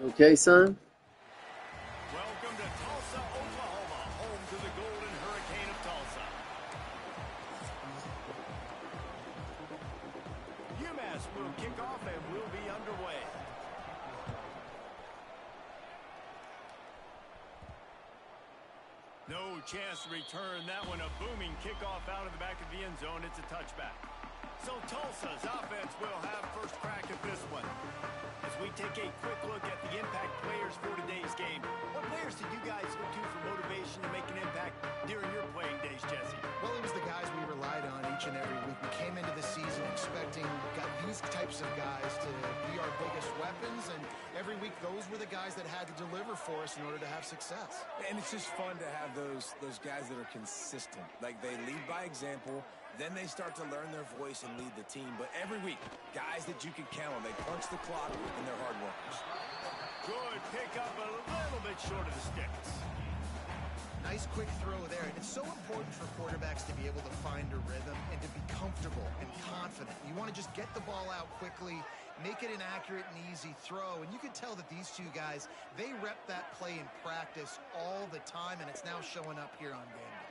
Okay, son? Welcome to Tulsa, Oklahoma, home to the Golden Hurricane of Tulsa. UMass will kick off and will be underway. No chance to return that one. A booming kickoff out of the back of the end zone. It's a touchback. So Tulsa's offense will have first crack at this one. As we take a quick look at the impact players for today's game, what players did you guys look to for motivation to make an impact during your playing days, Jesse? Well, it was the guys we relied on each and every week. We came into the season expecting these types of guys to be our biggest weapons, and every week those were the guys that had to deliver for us in order to have success. And it's just fun to have those guys that are consistent. Like, they lead by example, then they start to learn their voice and lead the team. But every week, guys that you can count on, they punch the clock and they're hard workers. Good pick up, a little bit short of the sticks. Nice quick throw there. And it's so important for quarterbacks to be able to find a rhythm and to be comfortable and confident. You want to just get the ball out quickly, make it an accurate and easy throw. And you can tell that these two guys, they rep that play in practice all the time, and it's now showing up here on game day.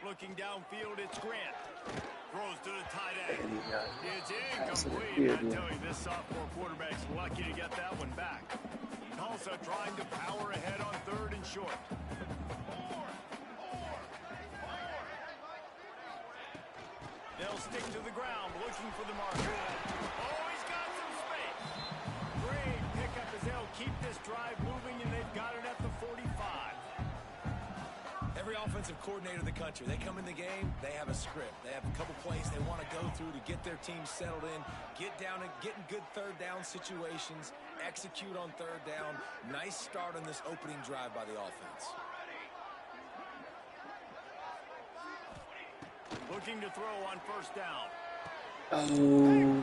Looking downfield, it's Grant. Throws to the tight end. It's incomplete. I tell you, this sophomore quarterback's lucky to get that one back. Tulsa trying to power ahead on third and short. They'll stick to the ground, looking for the marker. Oh, he's got some space. Great pickup as they'll keep this drive moving, and they've got it at the 45. Every offensive coordinator in the country, they come in the game, they have a script. They have a couple plays they want to go through to get their team settled in, get down and get in good third down situations, execute on third down. Nice start on this opening drive by the offense. Looking to throw on first down. Oh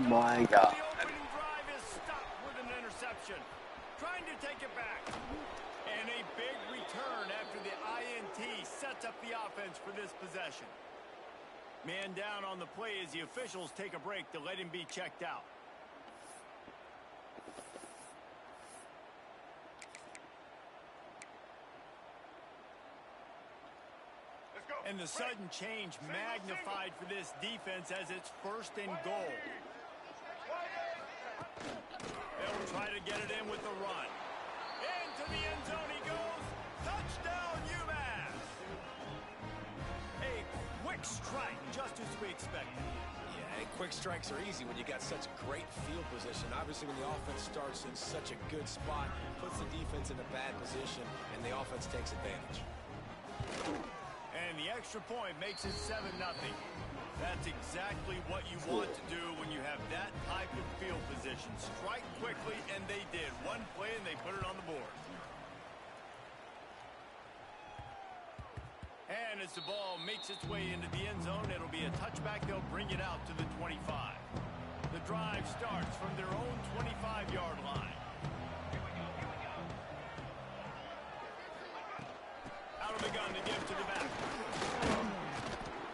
my God. The opening drive is stopped with an interception. Trying to take it back. And a big return after the INT sets up the offense for this possession. Man down on the play as the officials take a break to let him be checked out. And the sudden change magnified for this defense as it's first and goal. They'll try to get it in with the run. Into the end zone he goes. Touchdown, UMass. A quick strike, just as we expected. Yeah, quick strikes are easy when you got such great field position. Obviously, when the offense starts in such a good spot, puts the defense in a bad position, and the offense takes advantage. And the extra point makes it 7-0. That's exactly what you want to do when you have that type of field position. Strike quickly, and they did. One play, and they put it on the board. And as the ball makes its way into the end zone, it'll be a touchback. They'll bring it out to the 25. The drive starts from their own 25-yard line. Out of the gun to give to the back.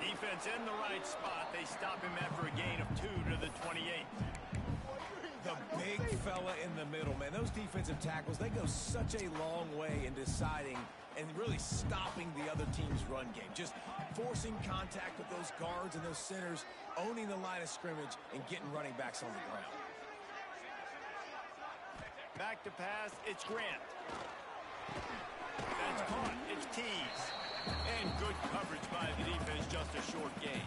Defense in the right spot. They stop him after a gain of 2 to the 28. The big fella in the middle, man. Those defensive tackles, they go such a long way in deciding and really stopping the other team's run game. Just forcing contact with those guards and those centers, owning the line of scrimmage, and getting running backs on the ground. Back to pass, it's Grant. That's caught, it's Tees. And good coverage by the defense, just a short gain.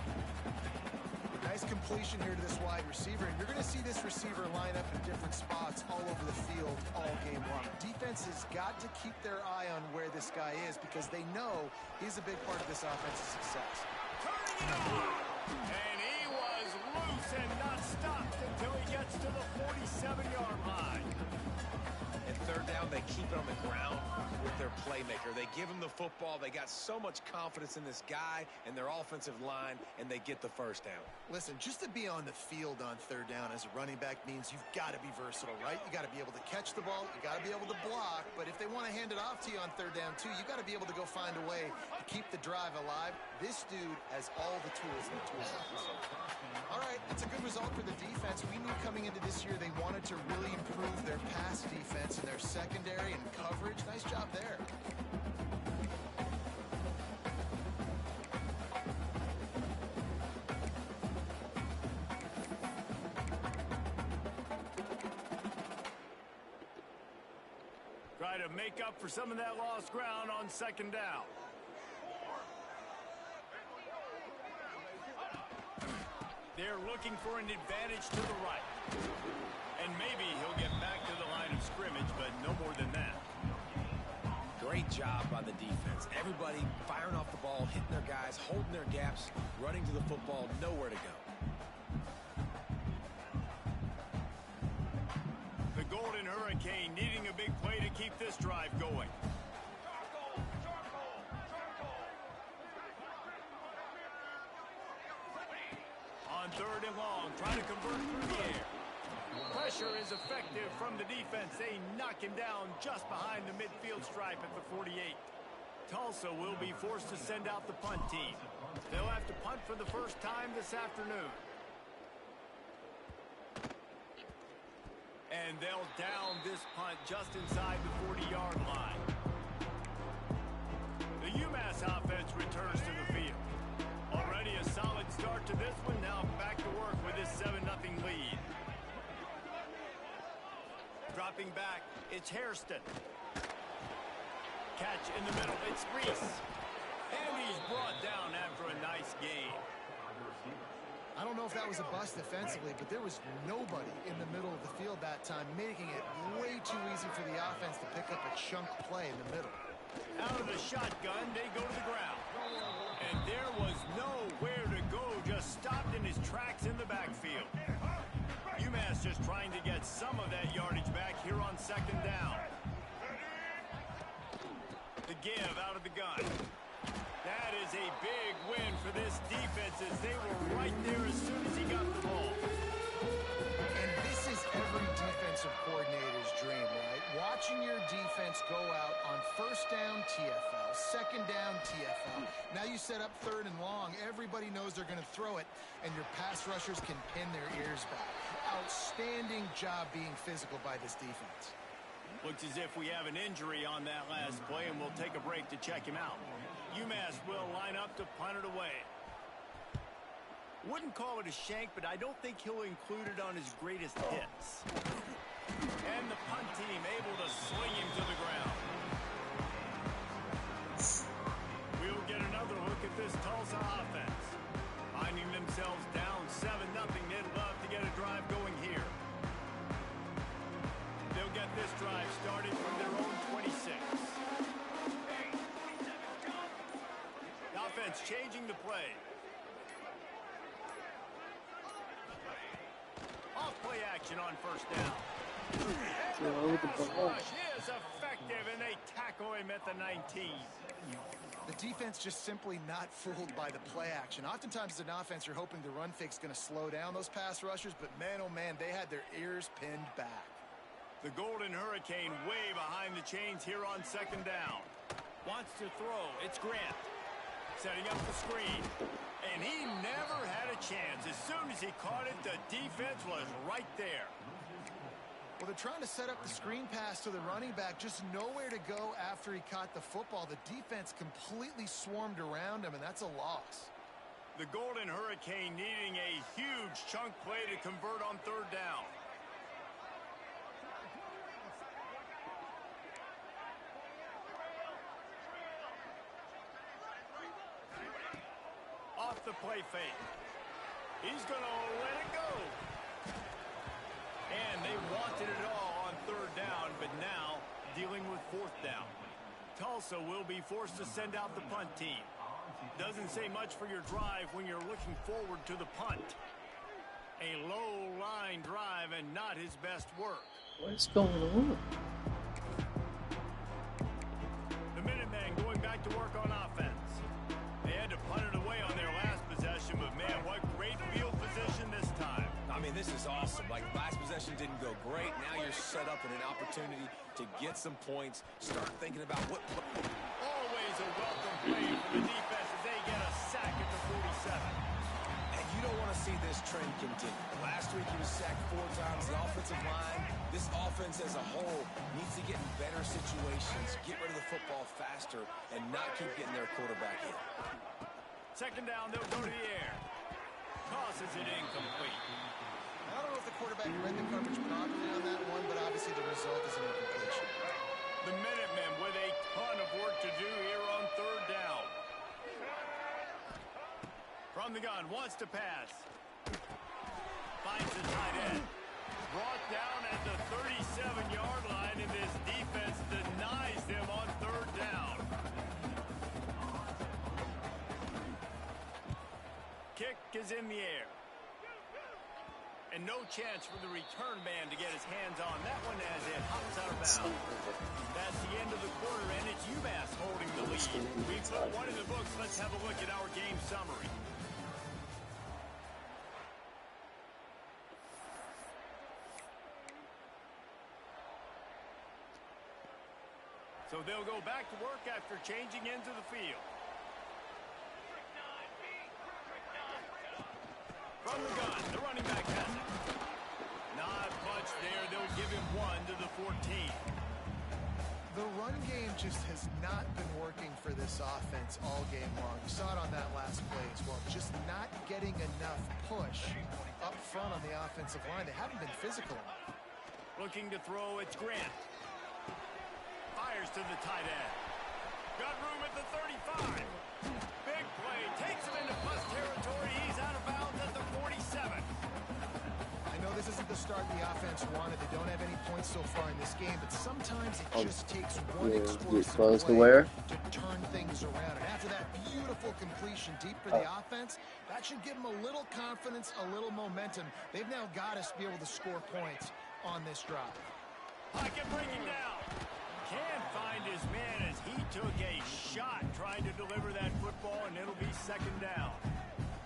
Nice completion here to this wide receiver, and you're going to see this receiver line up in different spots all over the field all game long. Defense has got to keep their eye on where this guy is because they know he's a big part of this offense's success. Turning it on! And he was loose and not stopped until he gets to the 47-yard line. And third down, they keep it on the ground with their playmaker. They give him the football. They got so much confidence in this guy and their offensive line, and they get the first down. Listen, just to be on the field on third down as a running back means you've got to be versatile, right? You got to be able to catch the ball. You got to be able to block. But if they want to hand it off to you on third down, too, you got to be able to go find a way to keep the drive alive. This dude has all the tools in the toolbox. All right, it's a good result for the defense. We knew coming into this year they wanted to really improve their pass defense and their secondary and coverage. Nice job there. Try to make up for some of that lost ground on second down. They're looking for an advantage to the right. And maybe he'll get back to the line of scrimmage, but no more than that. Great job by the defense. Everybody firing off the ball, hitting their guys, holding their gaps, running to the football, nowhere to go. The Golden Hurricane needing a big play to keep this drive going. On third and long, trying to convert through the air. Pressure is effective from the defense. They knock him down just behind the midfield stripe at the 48. Tulsa will be forced to send out the punt team. They'll have to punt for the first time this afternoon. And they'll down this punt just inside the 40-yard line. The UMass offense returns to the field. Already a solid start to this one. Now back to work with this 7-0 lead. Dropping back, it's Hairston. Catch in the middle, it's Reese. And he's brought down after a nice gain. I don't know if that was a bust defensively, but there was nobody in the middle of the field that time, making it way too easy for the offense to pick up a chunk play in the middle. Out of the shotgun, they go to the ground. And there was nowhere to go, just stopped in his tracks in the backfield. UMass just trying to get some of that yardage back here on second down. The give out of the gun. That is a big win for this defense as they were right there as soon as he got the ball. And this is every defensive coordinator's dream, right? Watching your defense go out on first down TFL, second down TFL. Now you set up third and long. Everybody knows they're going to throw it, and your pass rushers can pin their ears back. Outstanding job being physical by this defense. Looks as if we have an injury on that last play, and we'll take a break to check him out. UMass will line up to punt it away. Wouldn't call it a shank, but I don't think he'll include it on his greatest hits. And the punt team able to swing him to the ground. We'll get another look at this Tulsa offense. Finding themselves down 7-0, they'd love to get a drive going here. They'll get this drive started from their own 26. The offense changing the play. Off play action on first down. And the pass rush is effective, and they tackle him at the 19. The defense just simply not fooled by the play action. Oftentimes as an offense, you're hoping the run fake's going to slow down those pass rushers, but man, oh man, they had their ears pinned back. The Golden Hurricane way behind the chains here on second down. Wants to throw. It's Grant. Setting up the screen. And he never had a chance. As soon as he caught it, the defense was right there. Well, they're trying to set up the screen pass to the running back, just nowhere to go after he caught the football. The defense completely swarmed around him, and that's a loss. The Golden Hurricane needing a huge chunk play to convert on third down. Off the play fake. He's going to let it go. And they wanted it all on third down, but now dealing with fourth down. Tulsa will be forced to send out the punt team. Doesn't say much for your drive when you're looking forward to the punt. A low line drive and not his best work. What's going on? The Minutemen going back to work on offense. They had to punt it away on their last possession, but man, what great field position this time. I mean, this is awesome. Like, last possession didn't go great. Now you're set up in an opportunity to get some points. Start thinking about what... Always a welcome play for the defense as they get a sack at the 47. And you don't want to see this trend continue. Last week he was sacked 4 times. The offensive line, this offense as a whole, needs to get in better situations, get rid of the football faster, and not keep getting their quarterback hit. Second down, they'll go to the air. Tosses it incomplete. I don't know if the quarterback read the coverage properly on that one, but obviously the result is an incompletion. The Minutemen with a ton of work to do here on third down. From the gun, wants to pass. Finds the tight end. Brought down at the 37-yard line, and this defense denies them on third down. Kick is in the air. And no chance for the return man to get his hands on that one as it hops out of bounds. That's the end of the quarter, and it's UMass holding the lead. We put one in the books. Let's have a look at our game summary. So they'll go back to work after changing into the field. From the gun, the running back has it. Not much there. They'll give him 1 to the 14. The run game just has not been working for this offense all game long. You saw it on that last play as well. Just not getting enough push up front on the offensive line. They haven't been physical enough. Looking to throw, it's Grant. Fires to the tight end. Got room at the 35. Big play. Takes him into plus territory. He's out of bounds at the 47. I know this isn't the start the offense wanted. They don't have any points so far in this game, but sometimes it just takes one explosive play to turn things around. And after that beautiful completion deep for the offense, that should give them a little confidence, a little momentum. They've now got us to be able to score points on this drive. Pocket breaking down. Can't find his man as he took a shot trying to deliver that football, and it'll be second down.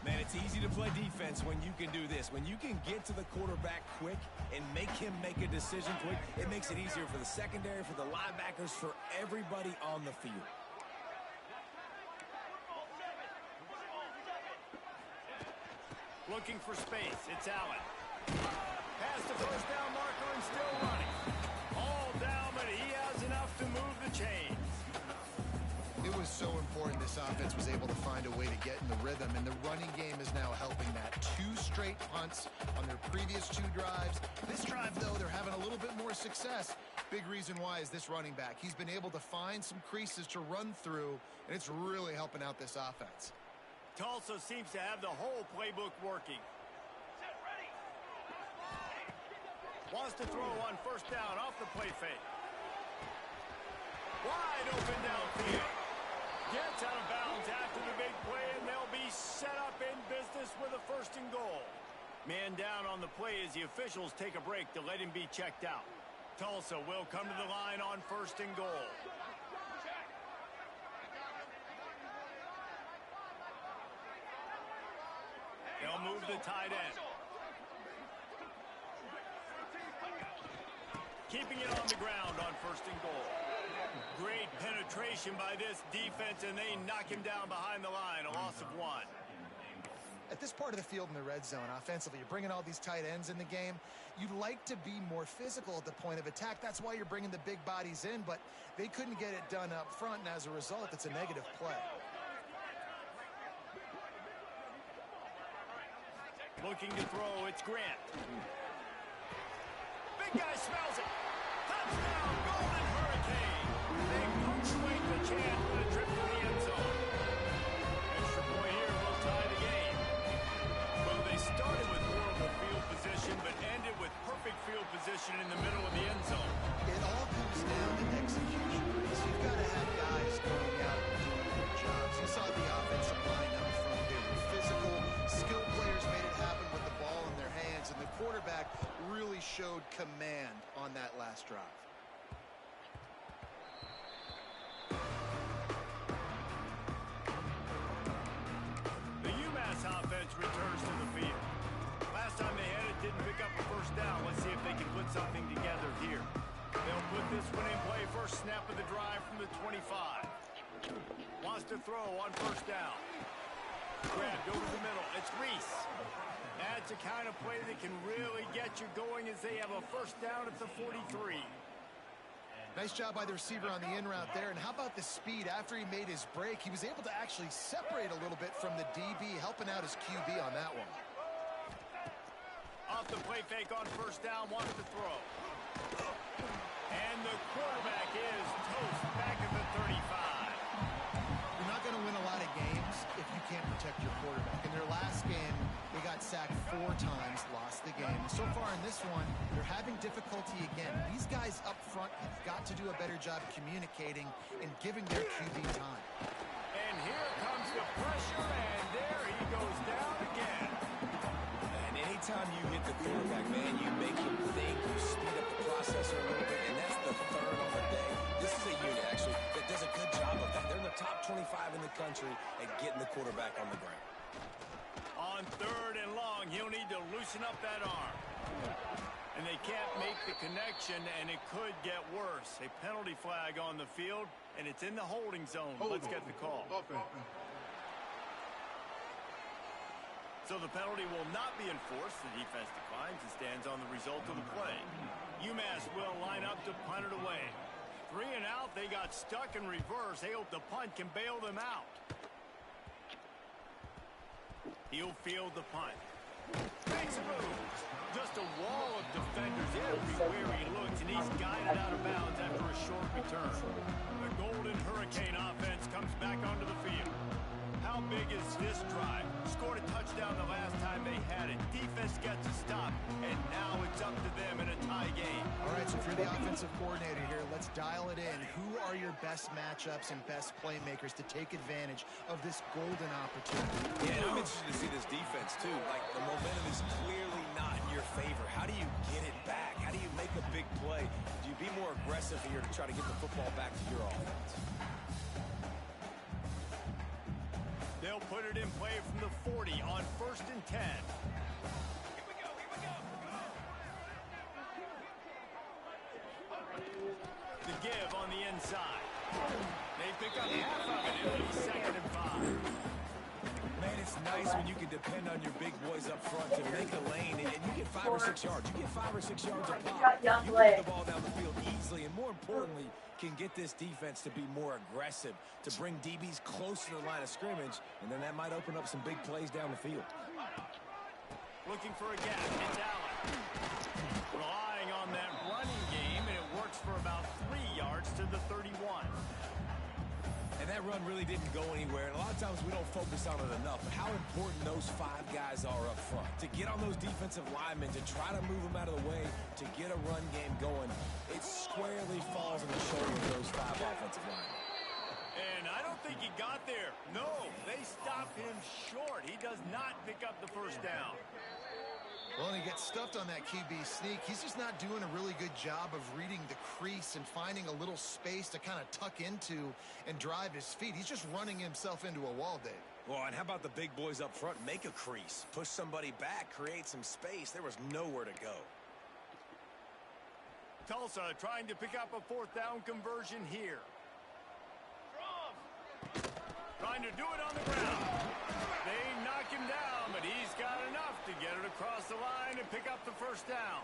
Man, it's easy to play defense when you can do this. When you can get to the quarterback quick and make him make a decision quick, it makes it easier for the secondary, for the linebackers, for everybody on the field. Looking for space. It's Allen. Past the first down marker and still running. All down, but he has enough to move the chains. It was so important this offense was able to find a way to get in the rhythm, and the running game is now helping that. 2 straight punts on their previous 2 drives. This drive, though, they're having a little bit more success. Big reason why is this running back. He's been able to find some creases to run through, and it's really helping out this offense. Tulsa seems to have the whole playbook working. Wants to throw on first down off the play fake. Wide open downfield. Gets out of bounds after the big play, and they'll be set up in business with a first and goal. Man down on the play as the officials take a break to let him be checked out. Tulsa will come to the line on first and goal. They'll move the tight end. Keeping it on the ground on first and goal. Great penetration by this defense, and they knock him down behind the line, a loss of 1. At this part of the field in the red zone, offensively, you're bringing all these tight ends in the game. You'd like to be more physical at the point of attack. That's why you're bringing the big bodies in, but they couldn't get it done up front, and as a result, it's a negative play. Looking to throw, it's Grant. Big guy smells it. Touchdown, Golden Hurricane. They punctuate the chance with a trip to the end zone. Extra point here will tie the game. Well, they started with horrible field position, but ended with perfect field position in the middle of the end zone. It all comes down to execution. So you've got to have guys going out and doing good jobs. You saw the offensive line up front. They were physical. Skilled players made it happen with the ball in their hands, and the quarterback quarterback really showed command on that last drive. The UMass offense returns to the field. Last time they had it, didn't pick up a first down. Let's see if they can put something together here. They'll put this one in play. First snap of the drive from the 25. Wants to throw on first down. Grabbed over the middle. It's Reese. That's a kind of play that can really get you going as they have a first down at the 43. Nice job by the receiver on the in route there. And how about the speed after he made his break? He was able to actually separate a little bit from the DB, helping out his QB on that one. Off the play fake on first down, wants to throw. And the quarterback is toast back at the 35. You're not going to win a lot of games if you can't protect your quarterback. In their last game, they got sacked 4 times, lost the game. So far in this one, they're having difficulty again. These guys up front have got to do a better job communicating and giving their QB time. And here comes the pressure, and there he goes down again. And anytime you hit the quarterback, man, you make him think, you speed up the processor a little bit, and that's the third on the day. This is a unit, actually, that does a good job of that. They're in the top 25 in the country at getting the quarterback on the ground. On third and long, he'll need to loosen up that arm. And they can't make the connection, and it could get worse. A penalty flag on the field, and it's in the holding zone. Let's get the call. So the penalty will not be enforced. The defense declines and stands on the result of the play. UMass will line up to punt it away. 3 and out, they got stuck in reverse. They hope the punt can bail them out. He'll field the punt. Makes a move. Just a wall of defenders everywhere he looks, and he's guided out of bounds after a short return. The Golden Hurricane offense comes back onto the field. How big is this drive? Scored a touchdown the last time they had it. Defense gets a stop, and now it's up to them in a tie game. All right, so if you're the offensive coordinator here, let's dial it in. Who are your best matchups and best playmakers to take advantage of this golden opportunity? Yeah, and I'm interested to see this defense, too. Like, the momentum is clearly not in your favor. How do you get it back? How do you make a big play? Do you be more aggressive here to try to get the football back to your offense? They'll put it in play from the 40 on 1st and 10. Here we go. The give on the inside. They pick up half of it. It'll be 2nd and 5. Man, it's nice when you can depend on your big boys up front to make a lane, and you get 5 or 6 yards. You get 5 or 6 yards a pop. You move the ball down the field easily, and more importantly, can get this defense to be more aggressive, to bring DBs close to the line of scrimmage, and then that might open up some big plays down the field. Looking for a gap. It's Allen. Relying on that running game, and it works for about 3 yards to the 31. And that run really didn't go anywhere, and a lot of times we don't focus on it enough, but how important those 5 guys are up front. To get on those defensive linemen, to try to move them out of the way, to get a run game going, it squarely falls on the shoulder of those 5 offensive linemen. And I don't think he got there. No, they stopped him short. He does not pick up the first down. Well, and he gets stuffed on that QB sneak. He's just not doing a really good job of reading the crease and finding a little space to kind of tuck into and drive his feet. He's just running himself into a wall, Dave. Well, and how about the big boys up front? Make a crease. Push somebody back. Create some space. There was nowhere to go. Tulsa trying to pick up a 4th down conversion here. Trying to do it on the ground. They knock him down, but he's got enough to get it across the line and pick up the first down.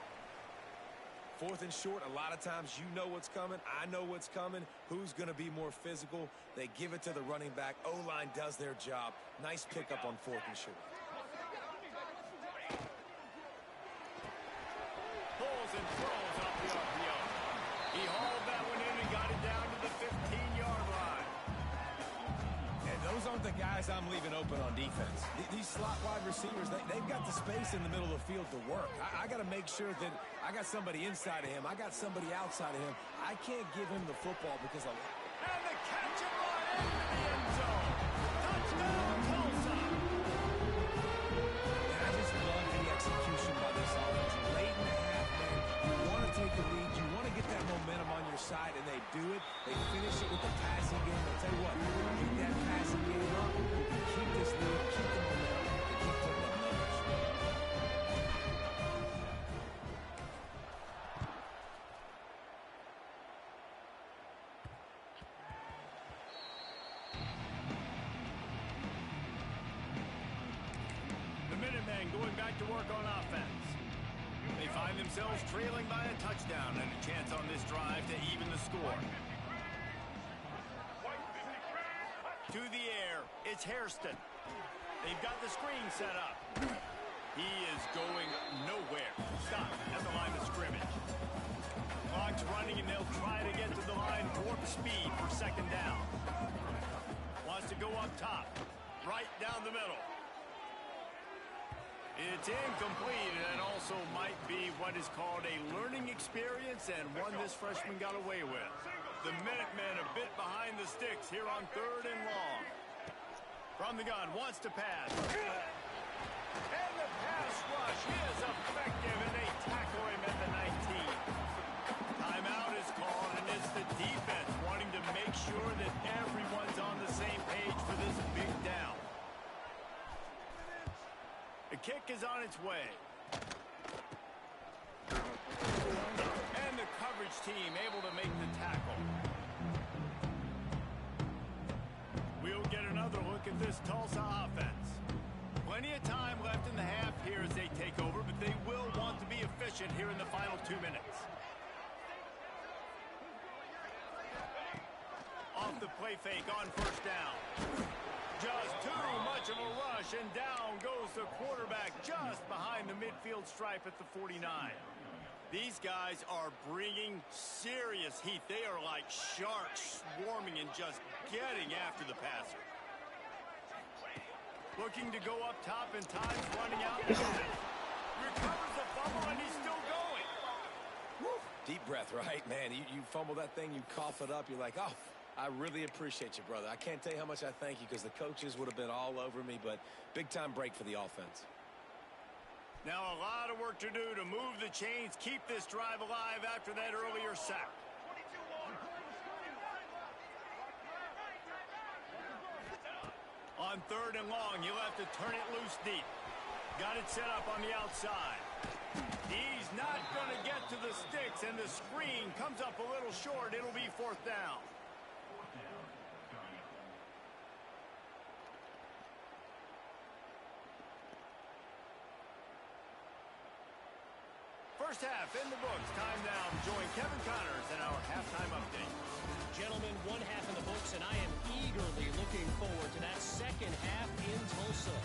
4th and short, a lot of times you know what's coming. I know what's coming. Who's going to be more physical? They give it to the running back. O-line does their job. Nice pickup on 4th and short. Pulls and throws off the RPO. He hauled that one in and got it down to the 15-yard line. And those aren't the guys I'm leaving open on defense. These slot wide receivers, they've got the space in the middle of the field to work. I got to make sure that I got somebody inside of him. I got somebody outside of him. I can't give him the football because of... And the catch and run into the end zone. Touchdown, Tulsa. And I just love the execution by this offensive themselves trailing by a touchdown and a chance on this drive to even the score. To the air, it's Hairston. They've got the screen set up. He is going nowhere. Stop at the line of scrimmage. Clock's running, and they'll try to get to the line warp speed for second down. Wants to go up top, right down the middle. It's incomplete, and it also might be what is called a learning experience, and one this freshman got away with. The Minutemen a bit behind the sticks here on 3rd and long. From the gun, wants to pass. And the pass rush is effective, and they tackle him at the 19. Timeout is called, and it's the defense wanting to make sure that everyone's on the same page for this big down. The kick is on its way. And the coverage team able to make the tackle. We'll get another look at this Tulsa offense. Plenty of time left in the half here as they take over, but they will want to be efficient here in the final 2 minutes. Off the play fake on first down. Just too much of a rush, and down goes the quarterback just behind the midfield stripe at the 49. These guys are bringing serious heat. They are like sharks swarming and just getting after the passer. Looking to go up top, and time's running out. Recovers the fumble, and he's still going. Woo. Deep breath, right, man? You fumble that thing, you cough it up, you're like, oh, I really appreciate you, brother. I can't tell you how much I thank you, because the coaches would have been all over me, but big-time break for the offense. Now a lot of work to do to move the chains, keep this drive alive after that earlier sack. On 3rd and long, you'll have to turn it loose deep. Got it set up on the outside. He's not going to get to the sticks, and the screen comes up a little short. It'll be 4th down. First half in the books. Time now to join Kevin Connors in our halftime update. Gentlemen, 1 half in the books, and I am eagerly looking forward to that second half in Tulsa.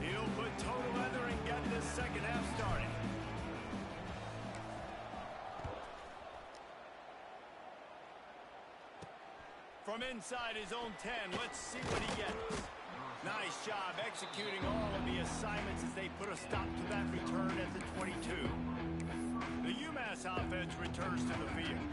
He'll put total leather and get this second half started. From inside his own 10, let's see what he gets. Nice job executing all of the assignments as they put a stop to that return at the 22. The UMass offense returns to the field.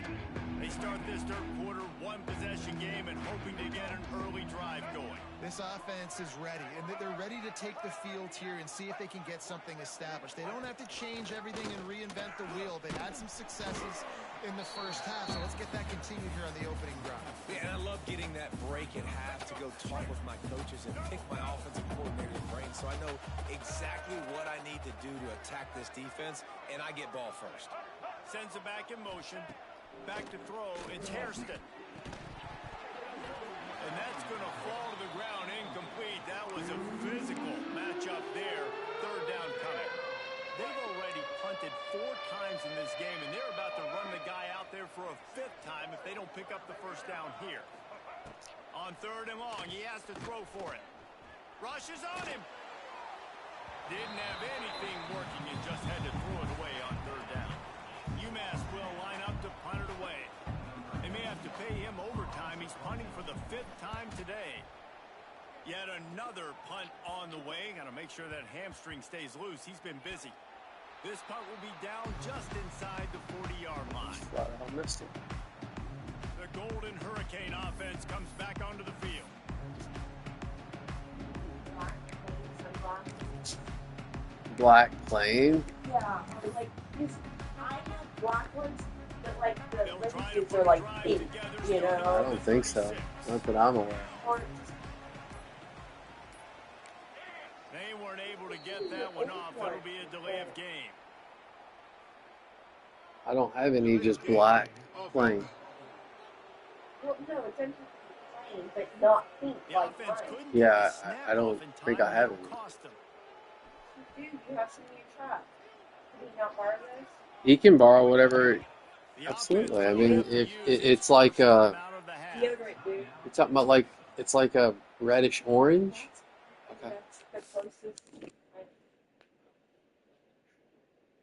They start this third quarter one-possession game and hoping to get an early drive going. This offense is ready, and they're ready to take the field here and see if they can get something established. They don't have to change everything and reinvent the wheel. They had some successes in the first half, so let's get that continued here on the opening drive. Yeah, and I love getting that break at half to go talk with my coaches and pick my offensive coordinator's brain so I know exactly what I need to do to attack this defense, and I get ball first. Sends it back in motion. Back to throw. It's Hairston. And that's going to fall to the ground incomplete. That was a physical matchup there. 3rd down coming. They've already punted 4 times in this game, and they're about to run the guy out there for a 5th time if they don't pick up the first down here. On 3rd and long, he has to throw for it. Rushes on him. Didn't have anything working and just had to throw it away on 3rd down. UMass will line up to punt it away. They may have to pay him overtime. He's punting for the 5th time today. Yet another punt on the way. Got to make sure that hamstring stays loose. He's been busy. This punt will be down just inside the 40-yard line. I missed it. The Golden Hurricane offense comes back onto the field. Black plane? Yeah, like these, I have black ones, but like the lenses are like pink, you know? I don't think so. Not that I'm aware. Or They weren't able to get that one off. It'll be a delay of game. I don't have any just black plane. well, no, it's interesting plain, but not pink The like offense mine. couldn't Yeah, get the snap I don't off in think time, I have and it'll any. cost them. Dude, you have some new truck. Can you not borrow this? He can borrow whatever. The Absolutely. I offense mean, will have to if use it's its like first time out of the half. Deodorant, dude. you're talking about like it's like a reddish orange. Okay. That's the closest.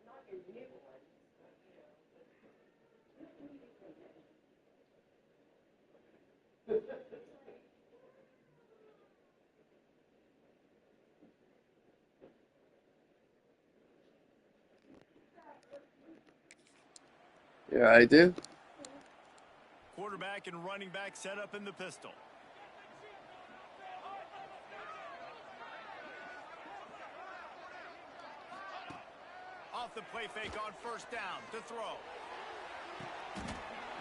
Not your new one, but, you know. Yeah, I do. Quarterback and running back set up in the pistol. Off the play fake on first down to throw.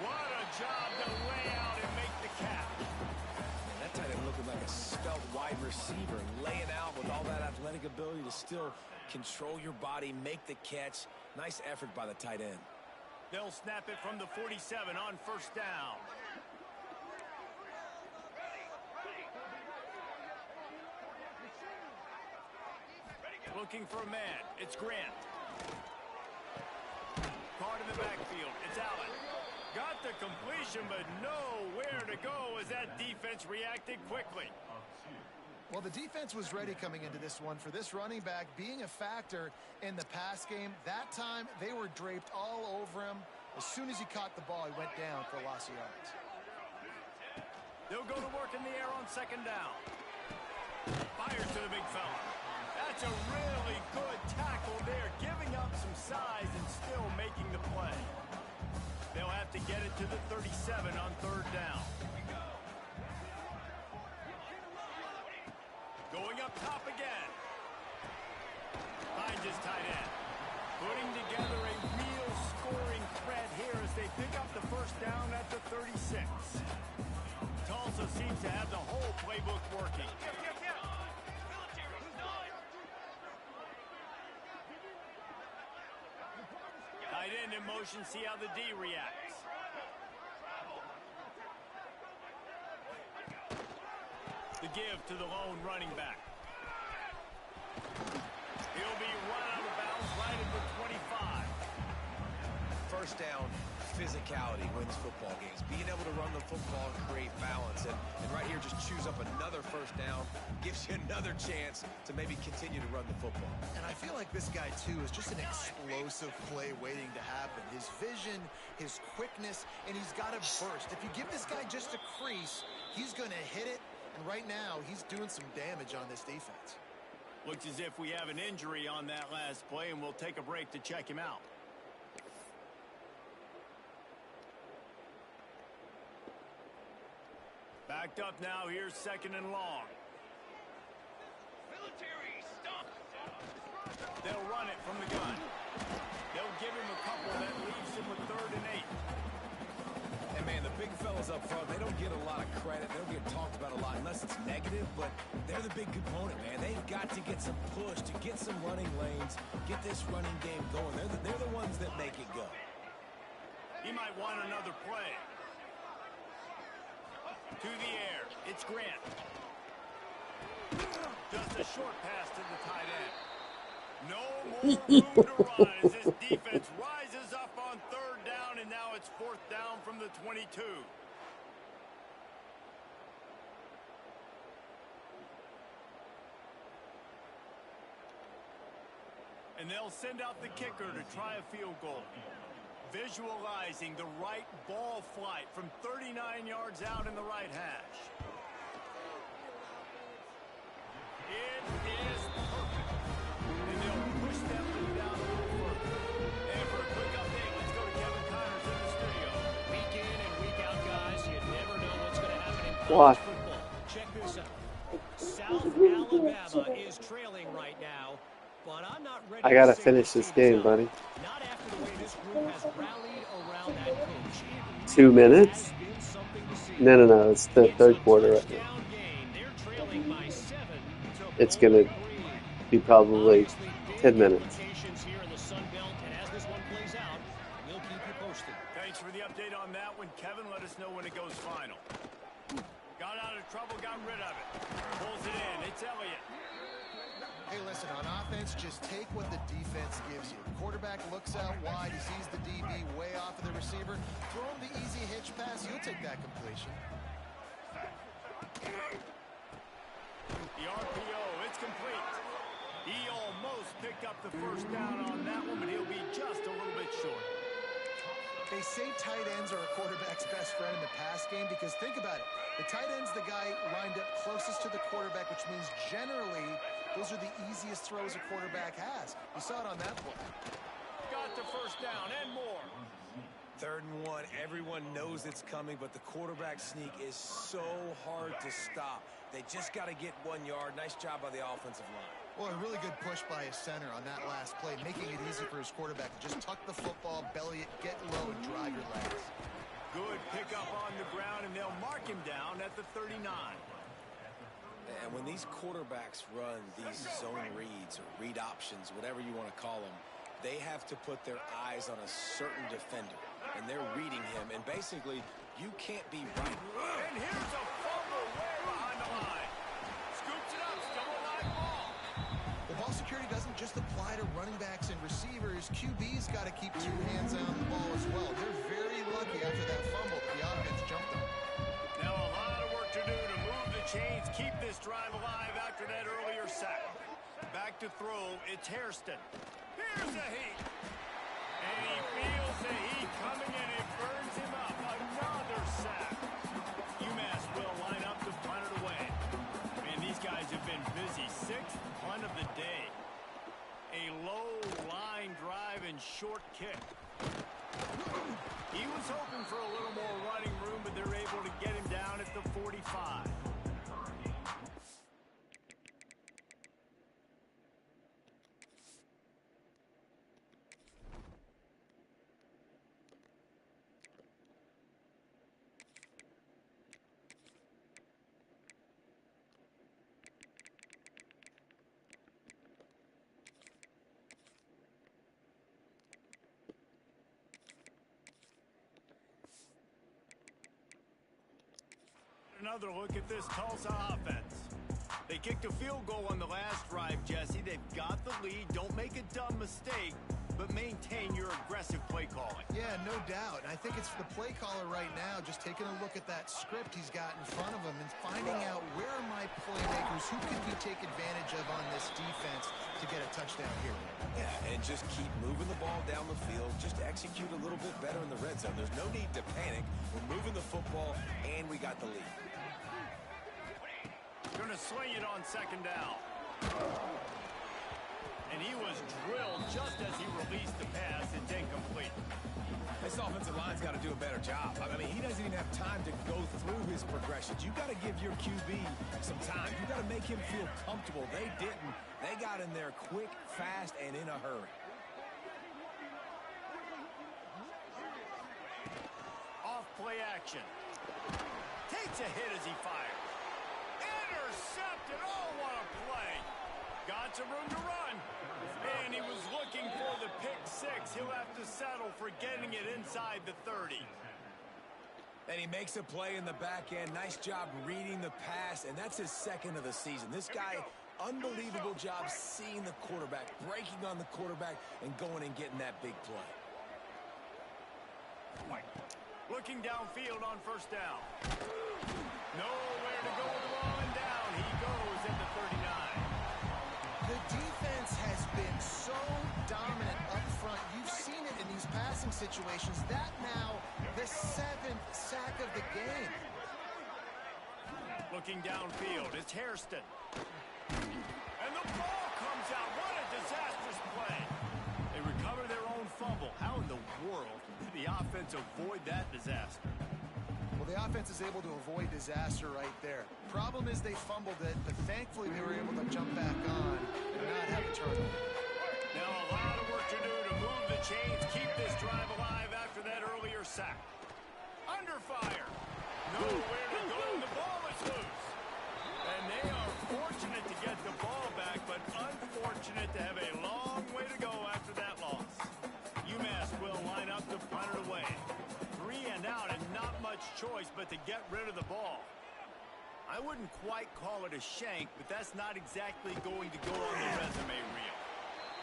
What a job to lay out and make the catch. Man, that tight end looking like a svelte wide receiver, laying out with all that athletic ability to still control your body, make the catch. Nice effort by the tight end. They'll snap it from the 47 on first down. Looking for a man. It's Grant. Caught in the backfield. It's Allen. Got the completion, but nowhere to go as that defense reacted quickly. Well, the defense was ready coming into this one for this running back being a factor in the pass game. That time, they were draped all over him. As soon as he caught the ball, he went down for a loss of yards. They'll go to work in the air on second down. Fires to the big fella. That's a really good tackle there, giving up some size and still making the play. They'll have to get it to the 37 on third down. Going up top again. Finds his tight end. Putting together a real scoring threat here as they pick up the first down at the 36. Tulsa seems to have the whole playbook working. Tight end in motion, see how the D reacts. The give to the lone running back. He'll be run out of bounds right at the 25. First down, physicality wins football games. Being able to run the football and create balance. And right here, just choose up another first down. Gives you another chance to maybe continue to run the football. And I feel like this guy, too, is just an explosive play waiting to happen. His vision, his quickness, and he's got a burst. If you give this guy just a crease, he's going to hit it. And right now, he's doing some damage on this defense. Looks as if we have an injury on that last play, and we'll take a break to check him out. Backed up now, here's second and long. They'll run it from the gun. They'll give him a couple that leaves him with 3rd and 8. And, man, the big fellas up front, they don't get a lot of credit. They don't get talked about a lot unless it's negative, but they're the big component, man. They've got to get some push, to get some running lanes, get this running game going. They're the ones that make it go. He might want another play. To the air, it's Grant. Just a short pass to the tight end. No more room to run as this defense rises up on 3rd down, and now it's 4th down from the 22. And they'll send out the kicker to try a field goal. Visualizing the right ball flight from 39 yards out in the right hash. It is perfect. And they'll push that one down a little further. And for a quick update, let's go to Kevin Connors in the studio. Week in and week out, guys, you never know what's going to happen in What? college football. Check this out. South Alabama is trailing right now, but I'm not ready I gotta to say finish this game, out. buddy. Not after the way this group has rallied around that coach. It 2 really minutes? has been something to see. No. It's the It's third a quarter right now. touchdown game. They're trailing by 7 to It's gonna only 3. be probably Obviously, big 10 minutes. implications here in the Sun Belt, and as this one plays out, we'll keep you posted. Thanks for the update on that one, Kevin. Let us know when it goes final. Got out of trouble, got rid of it. Pulls it in. It's Elliott. Hey, listen, on offense, just take what the defense gives you. Quarterback looks out wide. He sees the DB way off of the receiver. Throw him the easy hitch pass. You'll take that completion. The RPO, it's complete. He almost picked up the first down on that one, but he'll be just a little bit short. They say tight ends are a quarterback's best friend in the pass game because think about it. The tight end's the guy lined up closest to the quarterback, which means generally those are the easiest throws a quarterback has. You saw it on that play. Got the first down and more. 3rd and 1. Everyone knows it's coming, but the quarterback sneak is so hard to stop. They just got to get 1 yard. Nice job by the offensive line. Well, a really good push by his center on that last play, making it easy for his quarterback to just tuck the football, belly it, get low, and drive your legs. Good pickup on the ground, and they'll mark him down at the 39. And when these quarterbacks run these zone reads or read options, whatever you want to call them, they have to put their eyes on a certain defender, and they're reading him, and basically, you can't be right. And here's a fumble way behind the line. Scoops it up, still a live ball. The ball security doesn't just apply to running backs and receivers. QB's got to keep 2 hands on the ball as well. They're very lucky after that fumble that the offense jumped them. Now a lot of work to do to move the chains, keep this drive alive after that earlier sack. Back to throw, it's Hairston. Here's the heat. And he feels the heat coming and it burns him up. Another sack. UMass will line up to punt it away. Man, these guys have been busy. 6th punt of the day. A low line drive and short kick. He was hoping for a little more running room, but they're able to get him down at the 45. Another look at this Tulsa offense. They kicked a field goal on the last drive, Jesse. They've got the lead. Don't make a dumb mistake, but maintain your aggressive play calling. Yeah, no doubt. And I think it's the play caller right now just taking a look at that script he's got in front of him and finding out where are my playmakers, who can we take advantage of on this defense to get a touchdown here. Yeah, and just keep moving the ball down the field. Just execute a little bit better in the red zone. There's no need to panic. We're moving the football, and we got the lead. Going to swing it on 2nd down. And he was drilled just as he released the pass. It's incomplete. This offensive line's got to do a better job. I mean, he doesn't even have time to go through his progressions. You got to give your QB some time. You got to make him feel comfortable. They didn't. They got in there quick, fast, and in a hurry. Off play action. Takes a hit as he fires. Intercepted. Oh, what a play. Got some room to run. And he was looking for the pick 6. He'll have to settle for getting it inside the 30. And he makes a play in the back end. Nice job reading the pass, and that's his 2nd of the season. This guy, unbelievable job seeing the quarterback, breaking on the quarterback, and going and getting that big play. Looking downfield on 1st down. Nowhere to go with the ball and down. He goes at the 39. The defense has been so dominant up front. You've seen it in these passing situations. That now, the 7th sack of the game. Looking downfield, it's Hairston. And the ball comes out. What a disastrous play. They recover their own fumble. How in the world did the offense avoid that disaster? Well, the offense is able to avoid disaster right there. Problem is they fumbled it, but thankfully they were able to jump back on and not have a turnover. Now a lot of work to do to move the chains, keep this drive alive after that earlier sack. Under fire. Nowhere to go. The ball is loose. And they are fortunate to get the ball back, but unfortunate to have a long way to go after that loss. UMass will line up to punt it away. 3 and out and not much choice but to get rid of the ball. I wouldn't quite call it a shank, but that's not exactly going to go on the resume reel.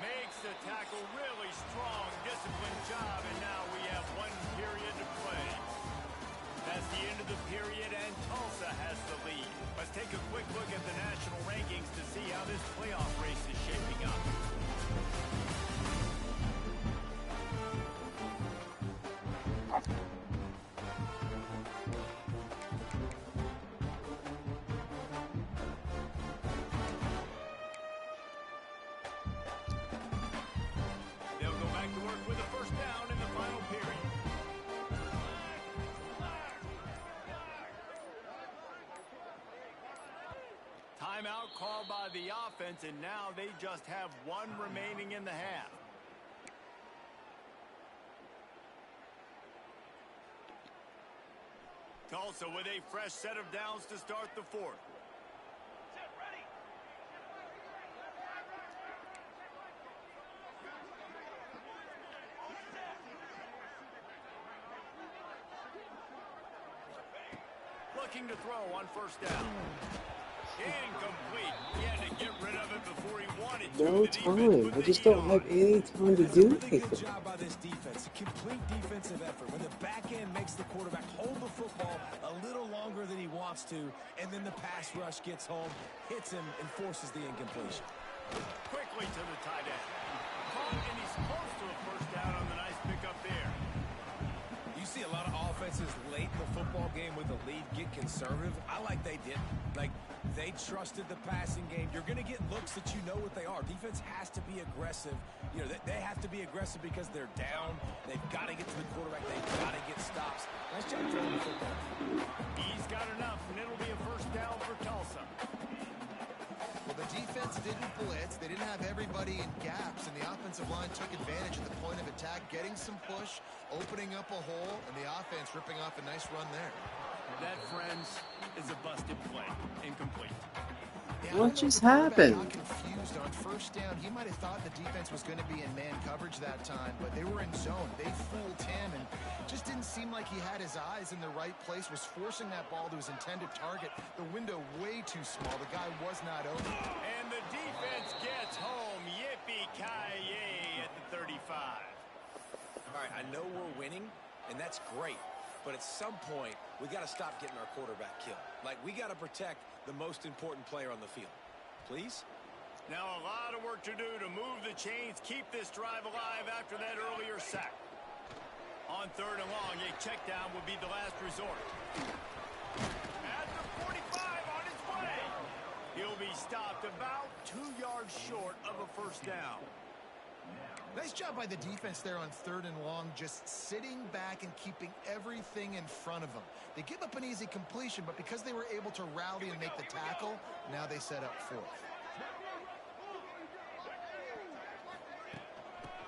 Makes the tackle really strong, disciplined job, and now we have 1 period to play. That's the end of the period, and Tulsa has the lead. Let's take a quick look at the national rankings to see how this playoff race is shaping up. They'll go back to work with a first down in the final period. Timeout called by the offense, and now they just have 1 remaining in the half. Tulsa with a fresh set of downs to start the 4th. Looking to throw on first down. Incomplete. He had to get rid of it before he wanted to. No time. I just don't have any time to do That's a really good anything. job by this defense. A complete defensive effort. When the back end makes the quarterback hold the football a little longer than he wants to, and then the pass rush gets home, hits him, and forces the incompletion. Quickly to the tight end. Caught, and he's close to a first down on the nice pickup there. You see a lot of offenses late in the football game with the lead get conservative. I like they didn't. Like, they trusted the passing game. You're going to get looks that you know what they are. Defense has to be aggressive. You know, they have to be aggressive because they're down. They've got to get to the quarterback. They've got to get stops. Nice job throwing the football. He's got enough, and it'll be a first down for Tulsa. Well, the defense didn't blitz. They didn't have everybody in gaps, and the offensive line took advantage of the point of attack, getting some push, opening up a hole, and the offense ripping off a nice run there. That, friends, is a busted play. Incomplete. Yeah, What I don't know if just the quarterback happened? got confused on first down. He might have thought the defense was going to be in man coverage that time, but they were in zone. They fooled him, and just didn't seem like he had his eyes in the right place, was forcing that ball to his intended target. The window way too small. The guy was not open. And the defense gets home. Yippee-ki-yay at the 35. All right, I know we're winning, and that's great. But at some point, we got to stop getting our quarterback killed. Like, we got to protect the most important player on the field. Please? Now a lot of work to do to move the chains, keep this drive alive after that earlier sack. On 3rd and long, a check down would be the last resort. At the 45 on his way. He'll be stopped about 2 yards short of a first down. Nice job by the defense there on 3rd and long, just sitting back and keeping everything in front of them. They give up an easy completion, but because they were able to rally and make the tackle, now they set up 4th.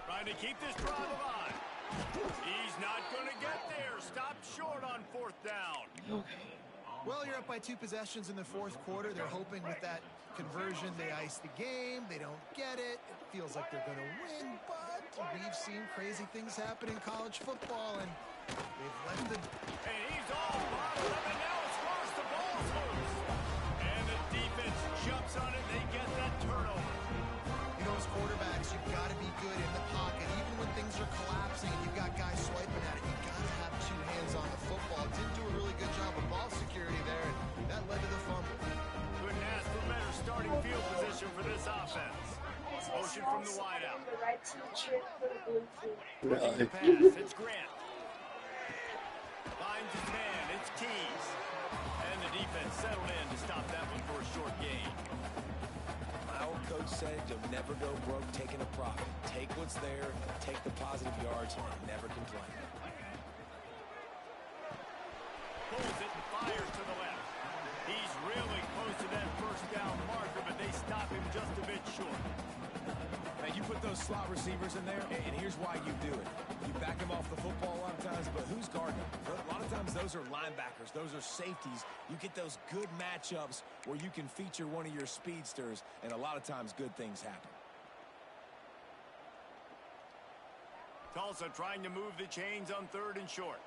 Trying to keep this drive alive. He's not going to get there. Stopped short on 4th down. Well, you're up by 2 possessions in the 4th quarter. They're hoping with that conversion they ice the game. They don't get it. It feels like they're going to win, but we've seen crazy things happen in college football, and they've left the... And he's all bottled up, and now it's lost. The ball's loose. And the defense jumps on it. They get that turnover. You know, as quarterbacks, you've got to be good in the pocket. Even when things are collapsing and you've got guys swiping at it, you've got to have 2 hands on the football. Didn't do a really good job of ball security there, and that led to the fumble. Couldn't ask for better starting field position for this offense. Motion from the wideout. The red team for the blue team. Looking to Really? pass. It's Grant. Finds his man. It's Keys. And the defense settled in to stop that one for a short gain. Our coach said you'll never go broke taking a profit. Take what's there, take the positive yards, and never complain. Pulls it and fires to the left. He's really close to that first down marker, but they stop him just a bit short. Now, you put those slot receivers in there, and here's why you do it. You back them off the football a lot of times, but who's guarding them? A lot of times those are linebackers. Those are safeties. You get those good matchups where you can feature one of your speedsters, and a lot of times good things happen. Tulsa trying to move the chains on 3rd and short.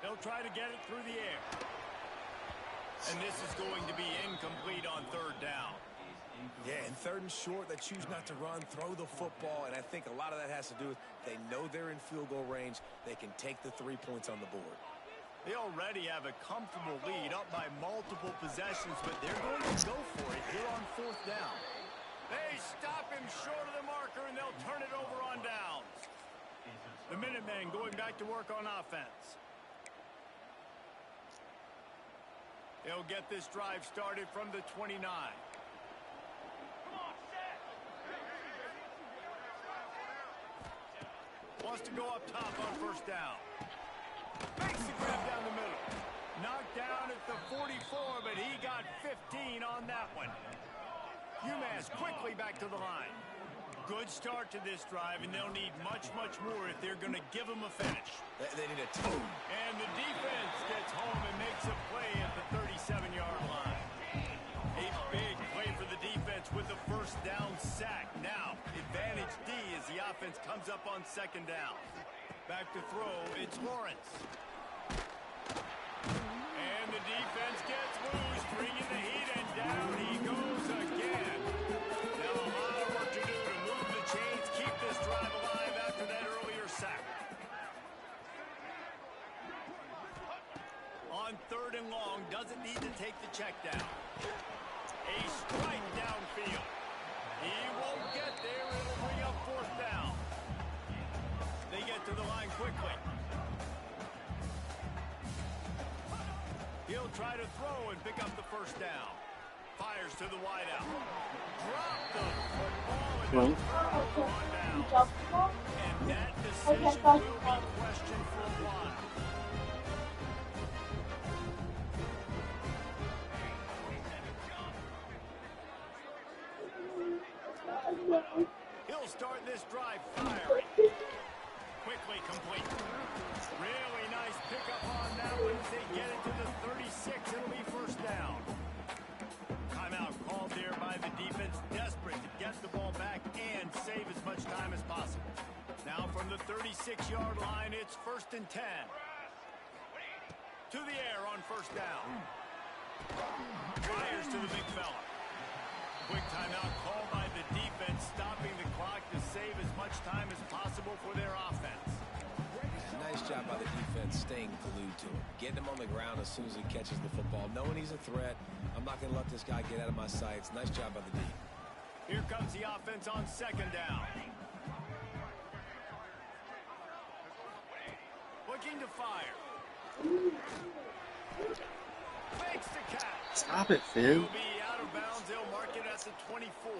They'll try to get it through the air. And this is going to be incomplete on third down. Yeah, in third and short, they choose not to run, throw the football, and I think a lot of that has to do with they know they're in field goal range. They can take the 3 points on the board. They already have a comfortable lead up by multiple possessions, but they're going to go for it here on fourth down. They stop him short of the marker, and they'll turn it over on downs. The Minutemen going back to work on offense. They'll get this drive started from the 29. Wants to go up top on first down. Makes the grab down the middle. Knocked down at the 44, but he got 15 on that one. UMass quickly back to the line. Good start to this drive, and they'll need much, much more if they're going to give them a finish. They need a toe. And the defense gets home and makes a play at the 37-yard line. A big play for the defense with the first down sack. Now, advantage D as the offense comes up on second down. Back to throw, it's Lawrence. And the defense gets loose, bringing the heat, and down he goes again. Now a lot of work to do to move the chains, keep this drive alive after that earlier sack. On third and long, doesn't need to take the check down. A strike downfield. He won't get there. It'll bring up fourth down. They get to the line quickly. He'll try to throw and pick up the first down. Fires to the wideout. Drop the football and throw on down. And that decision will be questioned for a while. He'll start this drive firing. Quickly complete. Really nice pickup on that one as they get it to the 36. It'll be first down. Timeout called there by the defense, desperate to get the ball back and save as much time as possible. Now from the 36-yard line, it's first and 10. To the air on first down. Fires to the big fella. Quick timeout called by the defense, stopping the clock to save as much time as possible for their offense. Nice job by the defense staying glued to him. Getting him on the ground as soon as he catches the football. Knowing he's a threat. I'm not going to let this guy get out of my sights. Nice job by the D. Here comes the offense on second down. Looking to fire. Fakes the catch. Stop it, Finn. He'll be out of bounds. They'll mark it at the 24.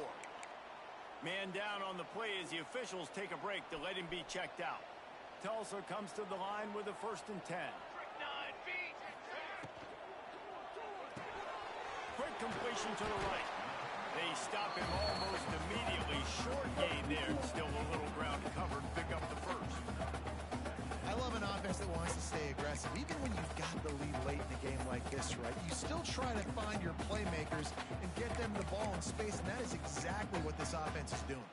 Man down on the play as the officials take a break to let him be checked out. Tlsa comes to the line with a first and 10. Quick completion to the right. They stop him almost immediately. Short gain there. Still a little ground covered. Pick up the first. I love an offense that wants to stay aggressive. Even when you've got the lead late in a game like this, right? You still try to find your playmakers and get them the ball in space, and that is exactly what this offense is doing.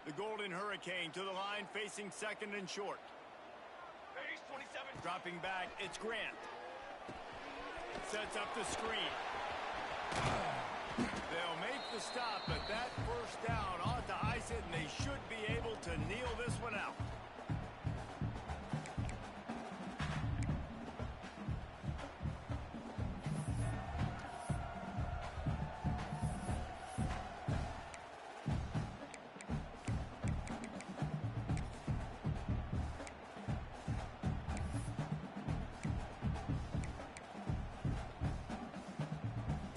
The Golden Hurricane to the line, facing second and short. Dropping back, it's Grant. Sets up the screen. They'll make the stop, but that first down ought to ice it, and they should be able to kneel this one out.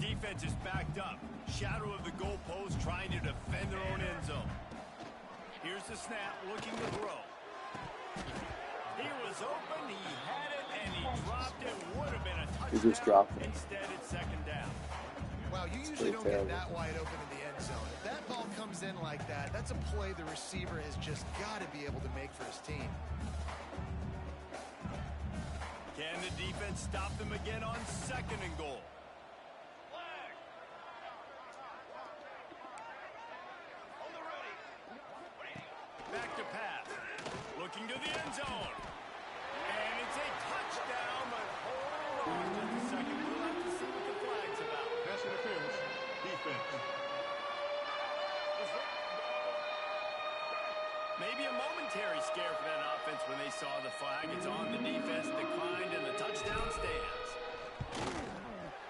Defense is backed up. Shadow of the goalpost, trying to defend their own end zone. Here's the snap, looking to throw. He was open, he had it, and he dropped it. Would have been a touchdown. He just dropped it. Instead, it's second down. Wow, you usually don't get that wide open in the end zone. If that ball comes in like that, that's a play the receiver has just got to be able to make for his team. Can the defense stop them again on second and goal? Back to pass. Looking to the end zone. And it's a touchdown. saw the flag. It's on the defense, declined, and the touchdown stands.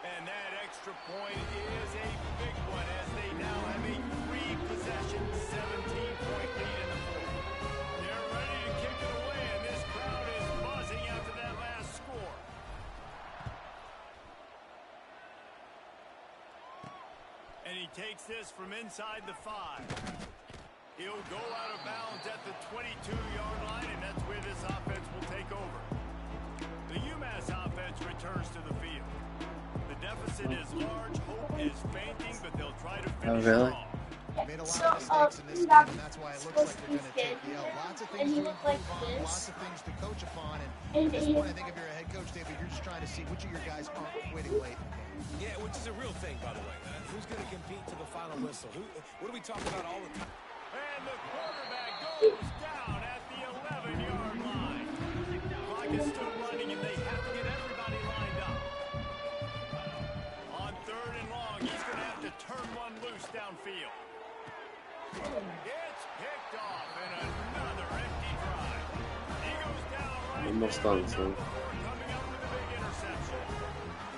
And that extra point is a big one as they now have a 3-possession, 17-point lead in the fourth. They're ready to kick it away, and this crowd is buzzing after that last score. And he takes this from inside the 5. He'll go out of bounds at the 22-yard line, and that's where this offense will take over. The UMass offense returns to the field. The deficit is large, hope is fainting, but they'll try to finish strong. Made a lot of mistakes in this game, and that's why it looks like they're going to take the L. Lots of things to improve on, lots of things to coach upon, and at this point, I think if you're a head coach, David, you're just trying to see which of your guys aren't quitting late. Yeah, which is a real thing, by the way. Who's going to compete to the final whistle? What do we talk about all the time? And the quarterback goes down at the 11-yard line. The clock is still running, and they have to get everybody lined up. On 3rd and long, he's going to have to turn one loose downfield. It's picked off, and another empty drive. He goes down right Almost done, son. coming up with a big interception.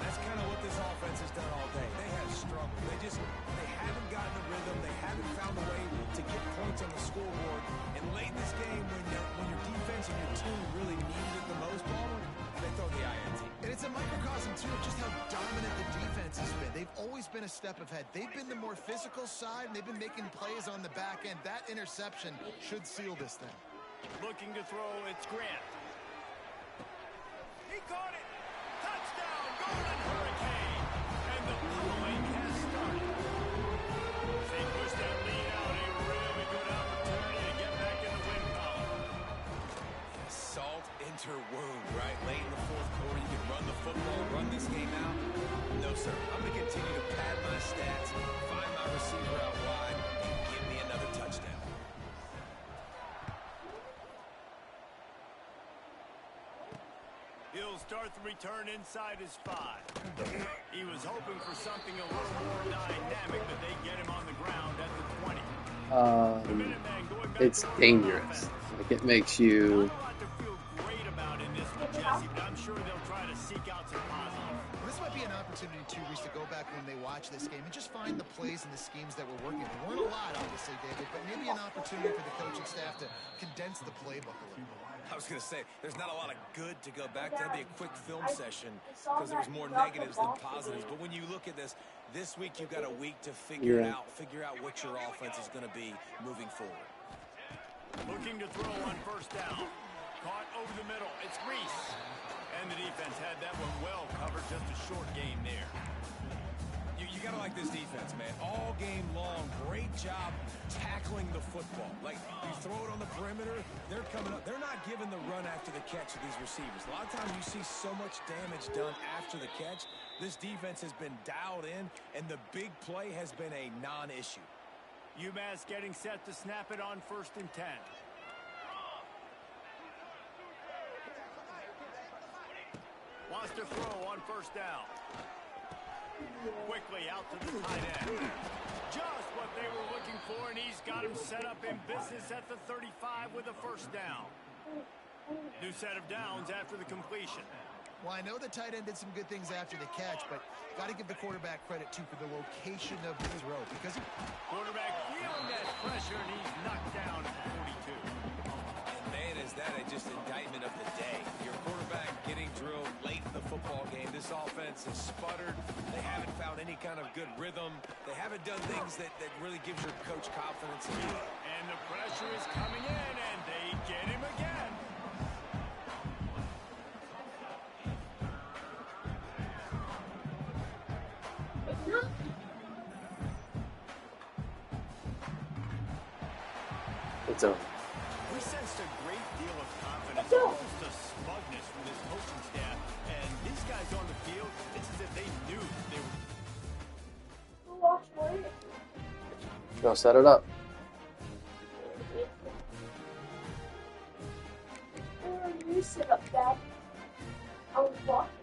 That's kind of what this offense has done all day. They have struggled. They haven't gotten the rhythm. They haven't found a way to get points on the scoreboard. And late in this game, when your defense and your team really needed it the most, Palmer, they throw the INT. And it's a microcosm, too, of just how dominant the defense has been. They've always been a step ahead. They've been the more physical side, and they've been making plays on the back end. That interception should seal this thing. Looking to throw, it's Grant. He caught it. Touchdown, Golden Hurricane. And the point has started. As they push that lead out, a really good opportunity to get back in the win column. Salt into wound, right? Late in the fourth quarter, you can run the football, run this game out. No, sir. I'm going to continue to pad my stats, find my receiver out wide, and give me another touchdown. He'll start the return inside his 5. He was hoping for something a little more dynamic, but they get him on the ground at the 20. The Minutemen going back It's to work dangerous. on offense. Like, it makes you... Not a lot to feel great about in this one, Jesse, but I'm sure they'll try to seek out some positive. Well, this might be an opportunity, too, Reese, to go back when they watch this game and just find the plays and the schemes that were working. There weren't a lot, obviously, David, but maybe an opportunity for the coaching staff to condense the playbook a little. I was going to say, there's not a lot of good to go back to. That'd be a quick film session because there was more negatives than positives. But when you look at this week you've got a week to figure out what your offense is going to be moving forward. Looking to throw on 1st down. Caught over the middle. It's Reese. And the defense had that one well covered. Just a short game there. You got to like this defense, man. All game long, great job tackling the football. Like, you throw it on the perimeter, they're coming up. They're not giving the run after the catch to these receivers. A lot of times you see so much damage done after the catch. This defense has been dialed in, and the big play has been a non-issue. UMass getting set to snap it on 1st and 10. Wants to throw on 1st down. Quickly out to the tight end. Just what they were looking for, and he's got him set up in business at the 35 with a 1st down. New set of downs after the completion. Well, I know the tight end did some good things after the catch, but got to give the quarterback credit, too, for the location of the throw. Because Quarterback feeling that pressure, and he's knocked down at 42. And man, is that just indictment of the day. Your quarterback getting drilled late in the football game. This offense has sputtered. They haven't found any kind of good rhythm. They haven't done things that really gives your coach confidence. And the pressure is coming in, and they get him again. It's over. We sensed a great deal of confidence, almost a smugness from this coaching staff. And these guys on the field, it's as if they knew they were. Go set it up. You sit up, Dad. I was watching.